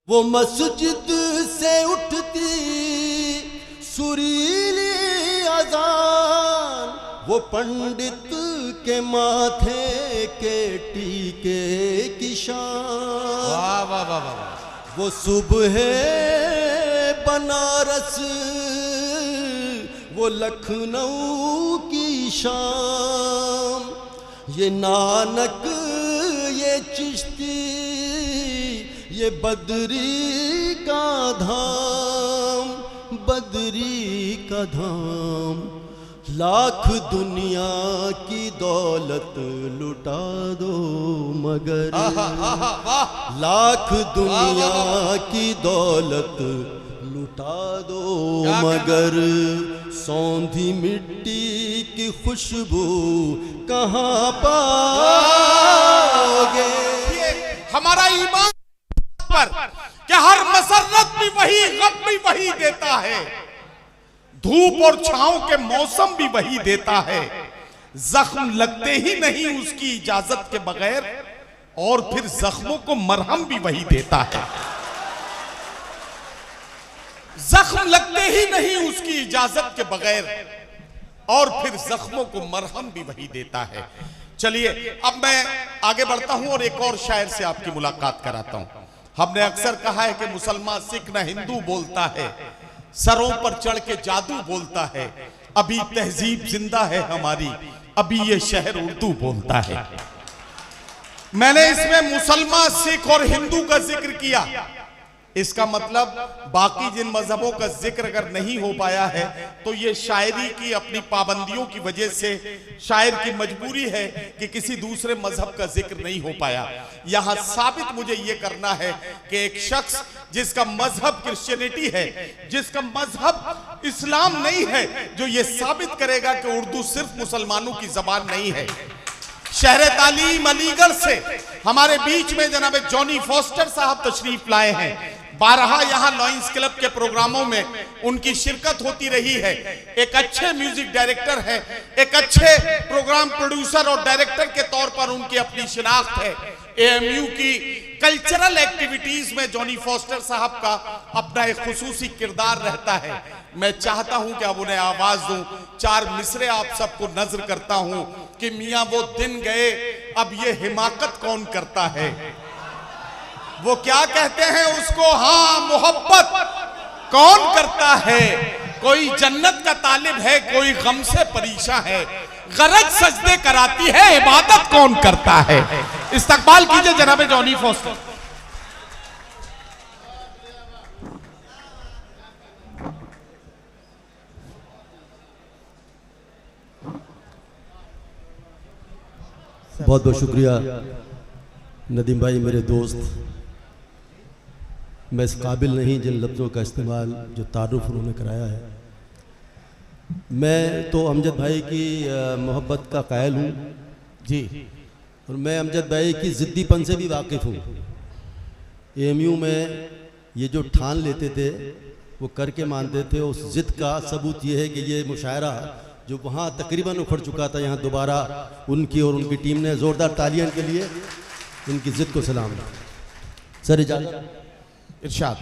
वो मस्जिद से उठती सुरीली अजान, वो पंडित के माथे के टीके की शान। वाह वाह वाह वाह। वो सुबह बनारस, वो लखनऊ की शाम, ये नानक ये चिश्ती ये बदरी का धाम, बदरी का धाम। लाख दुनिया की दौलत लुटा दो मगर, लाख दुनिया की दौलत लुटा दो मगर, सौंधी मिट्टी की खुशबू कहाँ पाओगे। हमारा ईमान पर क्या हर मसरत भी वही, गम भी वही देता है, धूप और छांव के मौसम भी वही देता है। जख्म लगते ही नहीं उसकी इजाजत के बगैर, और फिर जख्मों को मरहम भी वही देता है। जख्म लगते ही नहीं उसकी इजाजत के बगैर, और फिर जख्मों को मरहम भी वही देता है। चलिए अब मैं आगे बढ़ता हूं और एक और शायर से आपकी मुलाकात कराता हूं। हमने अक्सर कहा है कि मुसलमान सिख न हिंदू बोलता है, सरों पर चढ़ के जादू बोलता है, अभी तहजीब जिंदा है हमारी, अभी ये शहर उर्दू बोलता है। मैंने इसमें मुसलमान सिख और हिंदू का जिक्र किया, इसका मतलब बाकी जिन मजहबों का जिक्र अगर नहीं हो पाया है तो ये शायरी की अपनी पाबंदियों की वजह से शायर की मजबूरी है कि किसी दूसरे मजहब का जिक्र नहीं हो पाया। यहां साबित मुझे ये करना है कि एक शख्स जिसका मजहब क्रिश्चियनिटी है, जिसका मजहब इस्लाम नहीं है, जो ये साबित करेगा कि उर्दू सिर्फ मुसलमानों की जबान नहीं है। शहर तालीम अलीगढ़ से हमारे बीच में जनाब जॉनी फॉस्टर साहब तशरीफ लाए हैं। बारहा यहाँ लॉयंस क्लब के प्रोग्रामों में उनकी शिरकत होती रही है। एक अच्छे म्यूजिक डायरेक्टर है, एक अच्छे प्रोग्राम प्रोड्यूसर और डायरेक्टर के तौर पर उनकी अपनी शिनाख्त है। एएमयू की कल्चरल एक्टिविटीज में जॉनी फॉस्टर साहब का अपना एक खुसूसी किरदार रहता है। मैं चाहता हूं कि अब उन्हें आवाज दूं, चार मिसरे आप सबको नजर करता हूं कि मियां वो दिन गए अब ये हिमाकत कौन करता है। वो क्या कहते हैं उसको, हाँ मोहब्बत कौन करता है। कोई जन्नत का तालिब है, कोई गम से परेशान है, गरज सजदे कराती है, इबादत कौन करता है। इस्तकबाल कीजिए जनाब जॉनी फॉस्टर। बहुत बहुत शुक्रिया नदीम भाई, मेरे दोस्त। मैं इस काबिल नहीं जिन लफ्ज़ों का इस्तेमाल जो तारुफ उन्होंने कराया है। मैं तो अमजद भाई की मोहब्बत का कायल हूँ जी, और मैं अमजद भाई की ज़िद्दीपन से भी वाकिफ़ हूँ। एएमयू में ये जो ठान लेते थे वो करके मानते थे। उस ज़िद का सबूत ये है कि ये मुशायरा जो वहाँ तकरीबन उखड़ चुका था, यहाँ दोबारा उनकी और उनकी टीम ने ज़ोरदार तालियां के लिए उनकी ज़िद को सलाम। सर इरशाद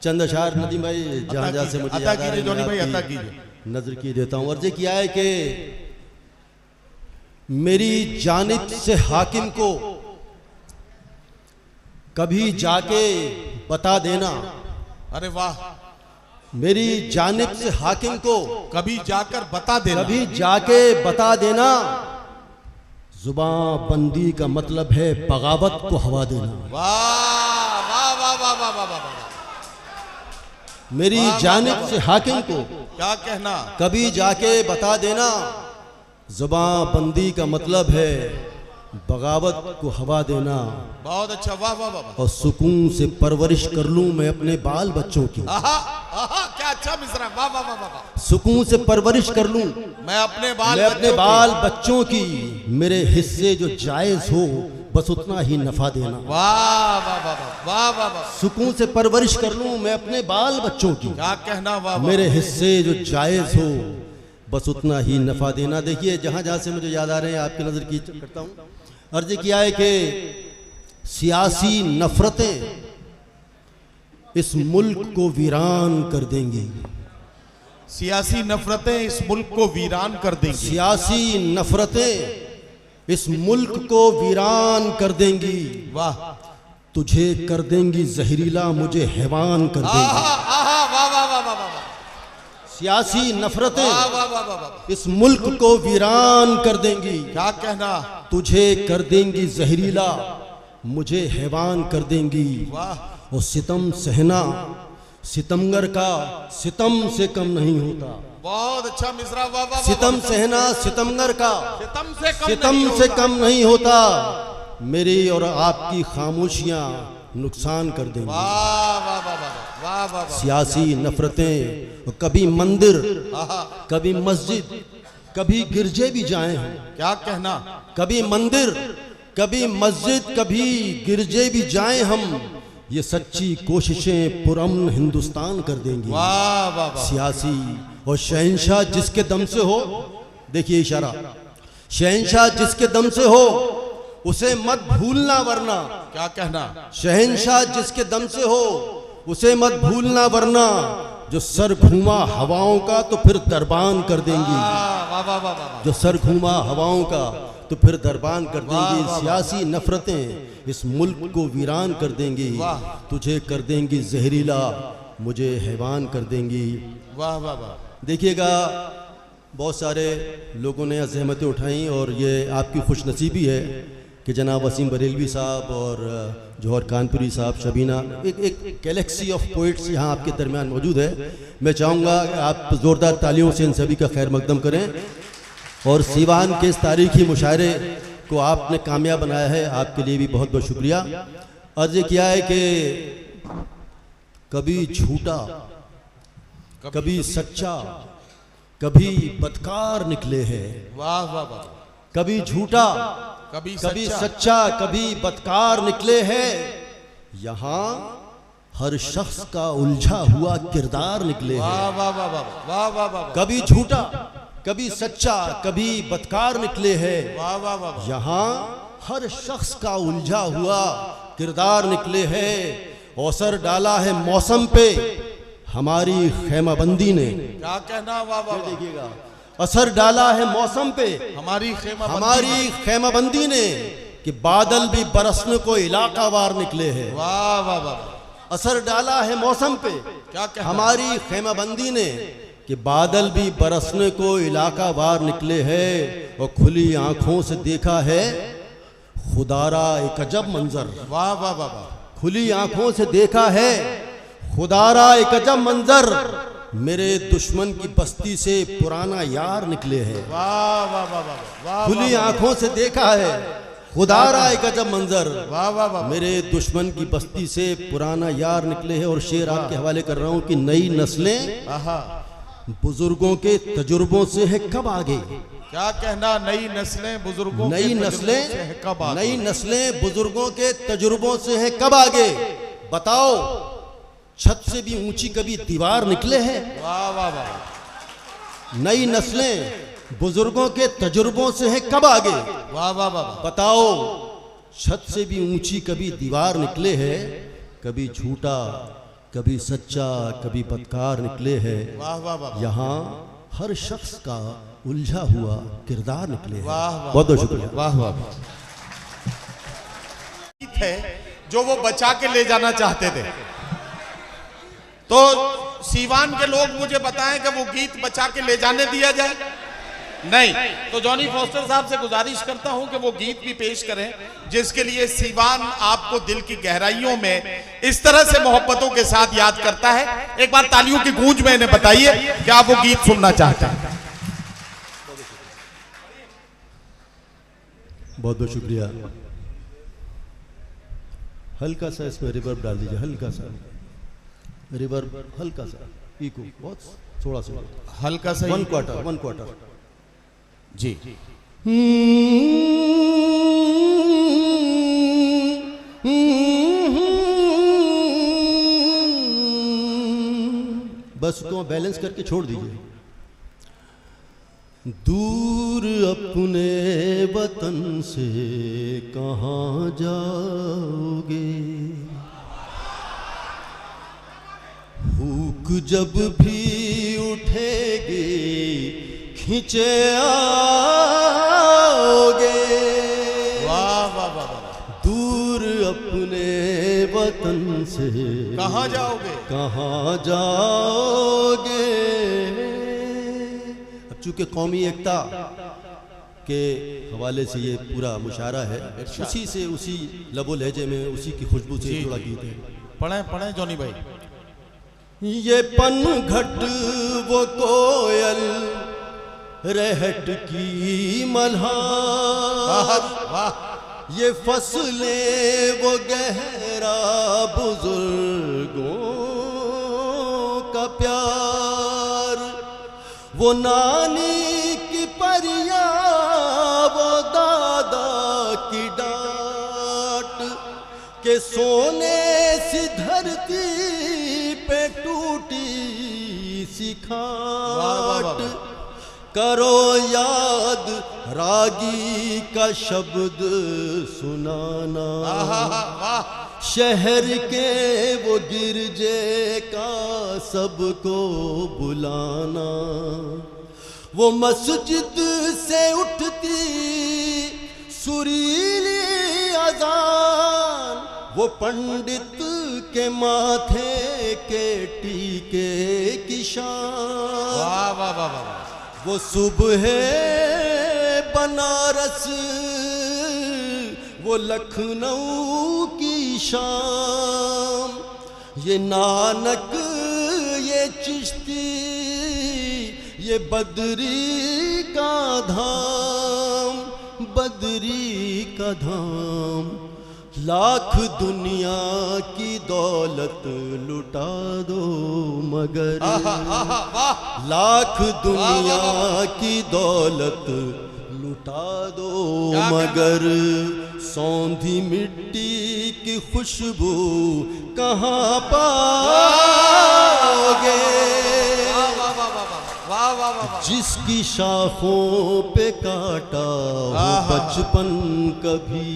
चंद अशार नदीम भाई जहाँ जहाँ से मुझे याद आ रहा है, जॉनी भाई अता कीजिए। नजर किए देता हूँ। अर्ज़ किया है कि मेरी जानिब से हाकिम को कभी जाके बता देना। अरे वाह। मेरी जानिब से हाकिम को कभी जाकर बता देना, कभी जाके बता देना, जुबान बंदी का मतलब है बगावत को हवा देना। वाह वाह वाह वाह वाह वाह वाह। मेरी जानिब से हाकिम को क्या कहना, कभी जाके बता देना, जुबान बंदी का मतलब है बगावत को हवा देना। बहुत अच्छा, वाह वाह वाह। और सुकून से परवरिश कर लूं मैं अपने बाल बच्चों की। आहा आहा, क्या अच्छा मिसरा, वाह वाह वाह वाह। सुकून से परवरिश कर लूं मैं अपने बाल बच्चों की, मेरे हिस्से जो जायज हो बस उतना ही नफा देना। वाह वाह वाह वाह वाह वाह। सुकून से परवरिश कर लूं मैं अपने बाल बच्चों की, क्या कहना, वाह। मेरे हिस्से जो जायज हो बस उतना ही नफा देना। देखिए जहां जहां से मुझे याद आ रहे हैं आपकी नजर की करता हूं। अर्ज किया है कि सियासी नफरतें इस मुल्क को वीरान कर देंगी। सियासी नफरतें इस मुल्क को वीरान कर देंगी। सियासी नफरतें इस मुल्क को वीरान कर देंगी। वाह। तुझे कर देंगी जहरीला, मुझे हैवान कर देंगी। वाह वाह वाह वाह। सियासी नफरतें वाह वाह वाह वाह। इस मुल्क को वीरान कर देंगी। क्या कहना। तुझे कर देंगी जहरीला, मुझे हैवान कर देंगी। वाह। और सितम सहना सितमगर का सितम से कम नहीं होता। बहुत अच्छा मिसरा। वाह वाह। सितम सहना सितमगर का सितम से कम नहीं होता। मेरी और आपकी खामोशियां नुकसान कर देंगी। वाह वाह वाह वाह वाह। सियासी नफरतें कभी मंदिर, कभी मस्जिद, कभी गिरजे भी जाए हैं। क्या कहना। कभी मंदिर, कभी मस्जिद, कभी गिरजे भी जाए हम, ये सच्ची कोशिशें पुरअमन हिंदुस्तान कर देंगी। वाह वाह वाह। सियासी और शहंशाह जिसके दम से हो, देखिए इशारा, शहंशाह जिसके दम से हो उसे मत भूलना वरना। क्या कहना। शहंशाह जिसके दम से हो उसे मत भूलना वरना, जो सर घूमा हवाओं का तो फिर दरबान कर देंगी। वाह वाह वाह। जो सर घूमा हवाओं का तो फिर दरबान कर देंगी। सियासी नफरतें इस मुल्क को वीरान कर देंगी। तुझे कर देंगी जहरीला, मुझे हैवान कर देंगी। वाह वाह वाह। देखिएगा, बहुत सारे लोगों ने ज़हमतें उठाई और ये आपकी खुशनसीबी है कि जनाब वसीम बरेलवी साहब और जौहर कानपुरी साहब, शबीना, एक गैलेक्सी ऑफ पोइट्स यहाँ आपके दरमियान मौजूद है। मैं चाहूँगा कि आप ज़ोरदार तालियों से इन सभी का खैर मकदम करें। और सीवान के इस तारीखी मुशायरे को आपने कामयाब बनाया है, आपके लिए भी बहुत बहुत शुक्रिया। अर्ज़ किया है कि कभी झूठा, कभी सच्चा, कभी बदकार निकले हैं। वाह वाह वाह। कभी झूठा, कभी सच्चा, कभी बदकार निकले हैं। यहाँ हर शख्स का उलझा हुआ किरदार निकले हैं। वाह वाह वाह वाह वाह वाह। कभी झूठा, कभी सच्चा, कभी बदकार निकले हैं। वाह वाह वाह। यहाँ हर शख्स का उलझा हुआ किरदार निकले हैं। असर डाला है मौसम पे हमारी खेमाबंदी ने। क्या कहना। वाह वाह। देखिएगा, असर डाला है मौसम पे हमारी खेमाबंदी ने कि बादल भी बरसने को इलाका वार निकले हैं। वाह वाह वाह। असर डाला है मौसम पे क्या कहना। हमारी खेमाबंदी ने कि बादल भी बरसने को इलाका वार निकले हैं। और खुली आंखों से देखा है खुदारा एक अजब मंजर। वाह वाह वाह। खुली आंखों से देखा है खुदारा एक अजब मंजर। मेरे दुश्मन की बस्ती से पुराना यार निकले हैं। वाह वाह वाह वाह। खुली आंखों से देखा है खुदारा एक अजब मंजर। वाह वाह वाह। मेरे दुश्मन की बस्ती से पुराना यार निकले हैं। और शेर आपके हवाले कर रहा हूं कि नई नस्लें बुजुर्गों के तजुर्बों से है कब आगे। क्या कहना। नई नस्लें बुजुर्गों नई नस्लें बुजुर्गों के तजुर्बों से है कब आगे। बताओ, छत से भी ऊंची कभी दीवार निकले हैं। वाह वाह वाह। नई नस्लें बुजुर्गों के तजुर्बों से है कब आगे। वाह वाह वाह। बताओ, छत से भी ऊंची कभी दीवार निकले हैं। कभी झूठा, कभी सच्चा, कभी बदकार निकले हैं। वाह वाह वाह। यहाँ हर शख्स का उलझा हुआ किरदार निकले हैं। वाह वाह। बहुत बहुत शुक्रिया। वाह वाह। है जो वो बचा के ले जाना चाहते थे, तो सीवान के लोग मुझे बताएं कि वो गीत बचा के ले जाने दिया जाए। नहीं, तो जॉनी फॉस्टर साहब से गुजारिश करता हूं कि वो गीत भी पेश करें जिसके लिए सीवान आपको दिल की गहराइयों में इस तरह से मोहब्बतों के साथ याद करता है। एक बार तालियों की गूंज में इन्हें बताइए कि आप वो गीत सुनना चाहते हैं। बहुत बहुत शुक्रिया। हल्का सा इसमें रिवर्ब डाल दीजिए, हल्का सा रिवर्ब, हल्का सा इको, बहुत थोड़ा सा, हल्का सा, 1/4 जी। बस को बैलेंस करके छोड़ दीजिए। दूर अपने वतन से कहाँ जाओगे, भूख जब भी उठेगी खींचे आओगे। वाह वाह वाह। दूर अपने वतन से कहाँ जाओगे? कहाँ जाओगे। अब चूंकि कौमी एकता के हवाले से ये पूरा मुशायरा है, उसी से उसी लबो लहजे में उसी की खुशबू से जुड़ा गीत है। पढ़ें पढ़ें जॉनी भाई। ये पनघट वो कोयल रहट की मल्हार, ये फसलें वो गहरा बुजुर्गों का प्यार, वो नानी की परिया वो दादा की डांट, के सोने सी धरती पे टूटी सी खाट। करो याद रागी का शब्द सुनाना, शहर के वो गिरजे का सबको बुलाना, वो मस्जिद से उठती सुरीली अजान, वो पंडित के माथे के टीके की शान। वाह वाह वाह वाह। वो सुबह बनारस वो लखनऊ की शाम, ये नानक ये चिश्ती ये बदरी का धाम, बदरी का धाम। लाख दुनिया की दौलत लुटा दो मगर, लाख दुनिया की दौलत लुटा दो मगर, सौंधी मिट्टी की खुशबू कहाँ पाओगे। जिसकी शाखों पे काटा हो बचपन कभी,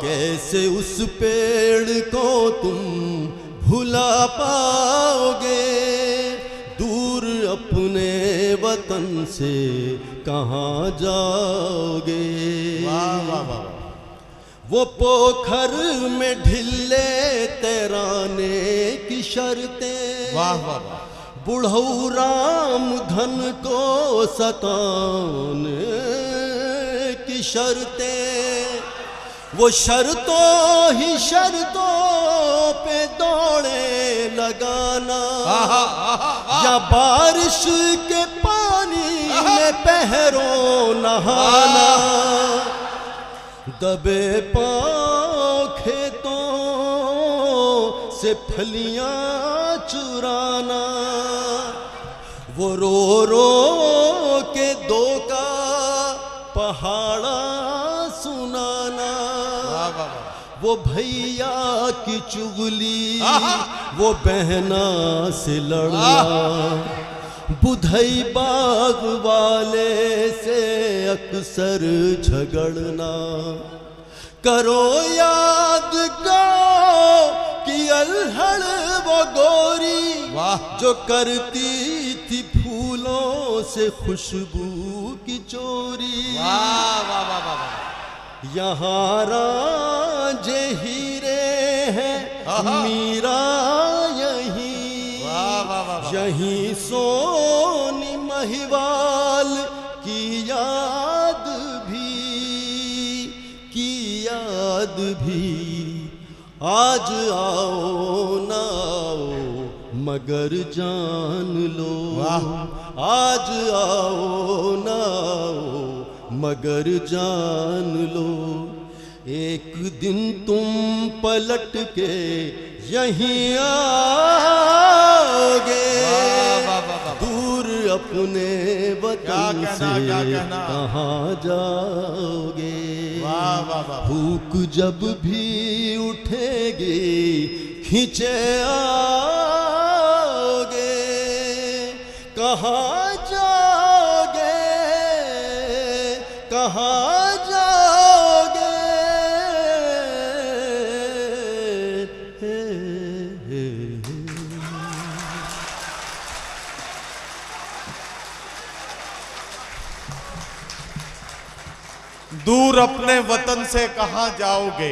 कैसे उस पेड़ को तुम भुला पाओगे। दूर अपने वतन से कहाँ जाओगे। वो पोखर में ढिल्ले तैराने की शर्तें, बुढ़ऊ राम धन को सताने की शर्तें, वो शर्तों ही शर्तों पे दौड़े लगाना, या बारिश के पानी में पहरों नहाना, दबे पाँव खेतों से फलियां चुराना, वो रो रो के दो का पहाड़ा सुनाना, वो भैया की चुगली वो बहना से लड़ना, बुधई बाग वाले से अक्सर झगड़ना। करो याद गाओ कि अल्हड़ वो गोरी जो करती थी फूलों से खुशबू की चोरी। यहाँ रांझे हीरे हैं मीरा यहीं सोनी महिवाल की याद भी। आज आओ ना आओ मगर जान लो, आज आओ ना आओ मगर जान लो। एक दिन तुम पलट के यहीं आओगे, दूर अपने वतन से कहाँ जाओगे। भूख जब भी उठेगी खींचे आओगे, कहाँ जाओगे, कहाँ जाओगे। दूर अपने वतन से कहां जाओगे,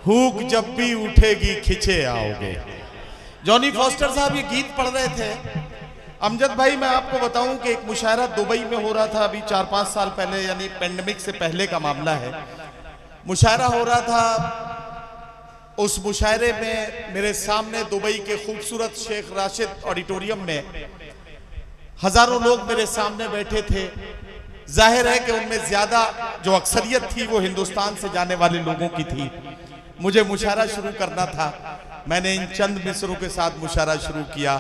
हुक जब भी उठेगी खिंचे आओगे। जॉनी फॉस्टर साहब ये गीत पढ़ रहे थे। अमजद भाई, मैं आपको बताऊं कि एक मुशायरा दुबई में हो रहा था अभी 4-5 साल पहले, यानी पेंडेमिक से पहले का मामला है। मुशायरा हो रहा था। उस मुशायरे में मेरे सामने दुबई के खूबसूरत शेख राशिद ऑडिटोरियम में हजारों लोग मेरे सामने बैठे थे। जाहिर है कि उनमें ज्यादा जो अक्सरियत थी वो हिंदुस्तान से जाने वाले लोगों की थी। मुझे मुशायरा शुरू करना था। मैंने इन चंद मिसरों के साथ मुशायरा शुरू किया।